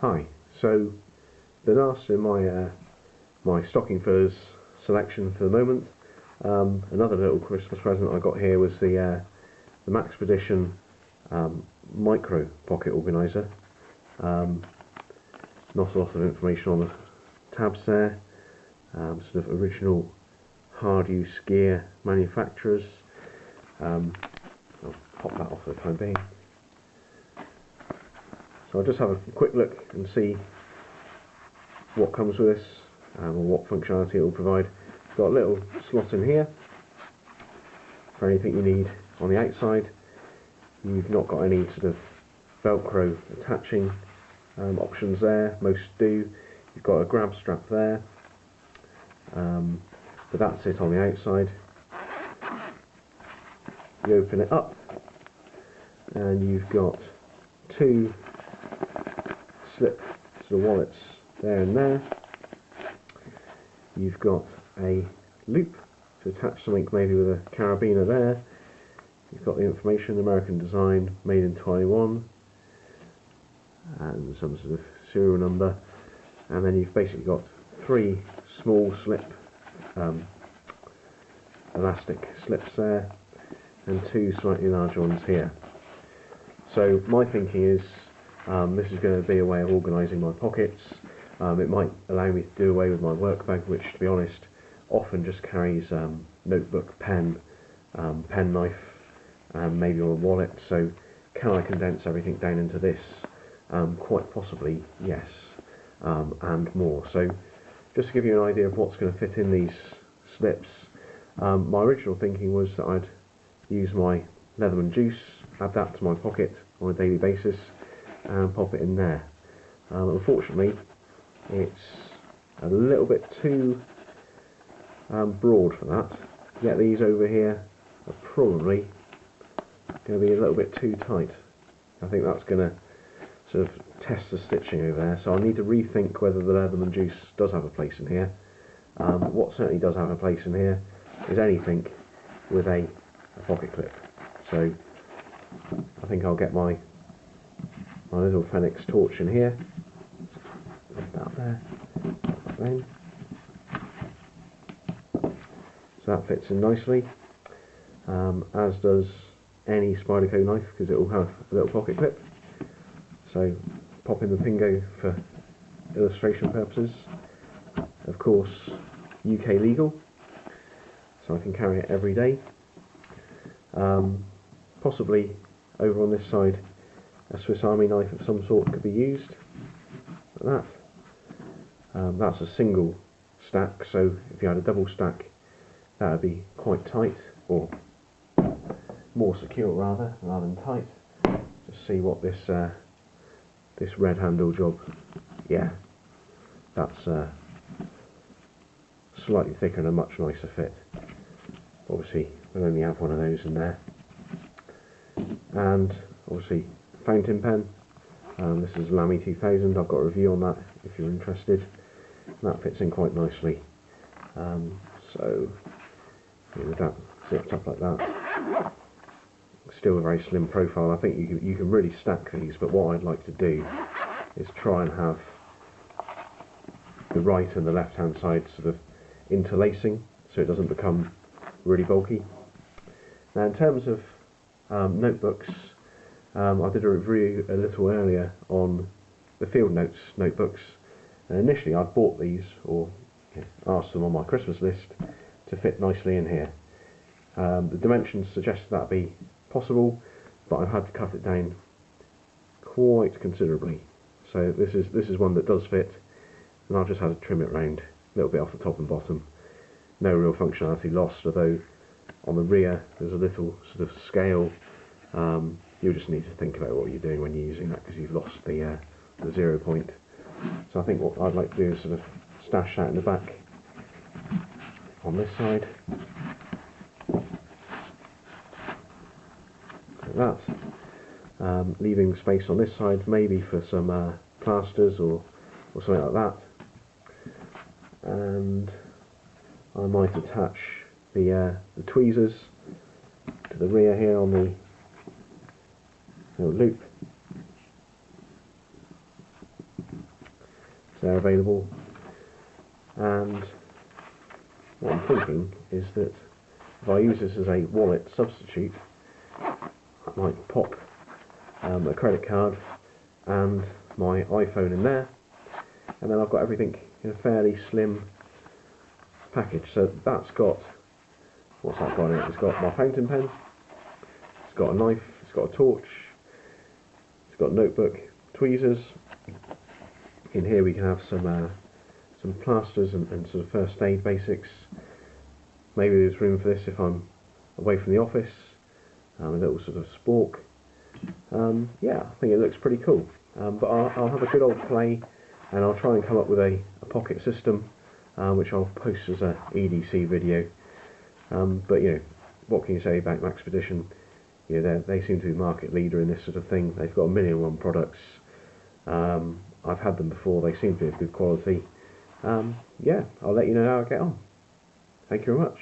Hi. So the last in my stocking fillers selection for the moment. Another little Christmas present I got here was the MAXPEDITION micro pocket organiser. Not a lot of information on the tabs there. Sort of original hard use gear manufacturers. I'll pop that off for the time being. So I'll just have a quick look and see what comes with this, or what functionality it will provide. It's got a little slot in here for anything you need on the outside. You've not got any sort of Velcro attaching options there. Most do. You've got a grab strap there, but that's it on the outside. You open it up and you've got two slip sort of wallets there and there. You've got a loop to attach something, maybe with a carabiner there. You've got the information, American design, made in Taiwan, and some sort of serial number. And then you've basically got three small slip elastic slips there, and two slightly larger ones here. So my thinking is this is going to be a way of organising my pockets. It might allow me to do away with my work bag, which, to be honest, often just carries notebook, pen, penknife, and maybe a wallet. So can I condense everything down into this? Quite possibly, yes, and more. So just to give you an idea of what's going to fit in these slips, my original thinking was that I'd use my Leatherman juice, add that to my pocket on a daily basis, and pop it in there. Unfortunately, it's a little bit too broad for that. Yet these over here are probably going to be a little bit too tight. I think that's going to sort of test the stitching over there, so I need to rethink whether the Leatherman juice does have a place in here. What certainly does have a place in here is anything with a pocket clip. So I think I'll get my little Phoenix torch in here. Put that there. Put that in. So that fits in nicely, as does any Spyderco knife, because it will have a little pocket clip. So pop in the Pingo for illustration purposes. Of course, UK legal, so I can carry it every day. Possibly over on this side, a Swiss Army knife of some sort could be used. Like that. That's a single stack, so if you had a double stack, that would be quite tight, or more secure rather than tight. Just see what this this red handle job. Yeah, that's slightly thicker and a much nicer fit. Obviously, we'll only have one of those in there. And obviously, fountain pen. This is Lamy 2000. I've got a review on that if you're interested. That fits in quite nicely. So with that zipped up like that, still a very slim profile. I think you can really stack these, but what I'd like to do is try and have the right and the left hand side sort of interlacing, so it doesn't become really bulky. Now, in terms of notebooks, I did a review a little earlier on the Field Notes notebooks, and initially I bought these, or asked them on my Christmas list to fit nicely in here. The dimensions suggested that be possible, but I've had to cut it down quite considerably. So this is one that does fit, and I've just had to trim it round a little bit off the top and bottom. No real functionality lost, although on the rear there's a little sort of scale. You just need to think about what you're doing when you're using that, because you've lost the 0 point. So I think what I'd like to do is sort of stash that in the back on this side, like that, leaving space on this side maybe for some plasters or something like that. And I might attach the tweezers to the rear here on the little loop, they're available. And what I'm thinking is that if I use this as a wallet substitute, I might pop a credit card and my iPhone in there, and then I've got everything in a fairly slim package. So that's got, what's that got in it? It's got my fountain pen, it's got a knife, it's got a torch, it's got a notebook, tweezers. In here we can have some plasters and sort of first aid basics. Maybe there's room for this if I'm away from the office. A little sort of spork. Yeah, I think it looks pretty cool. But I'll have a good old play, and I'll try and come up with a pocket system, which I'll post as a EDC video. But you know, what can you say about MAXPEDITION? You know, they seem to be market leader in this sort of thing. They've got 1,000,001 products. I've had them before. They seem to be of good quality. Yeah, I'll let you know how I get on. Thank you very much.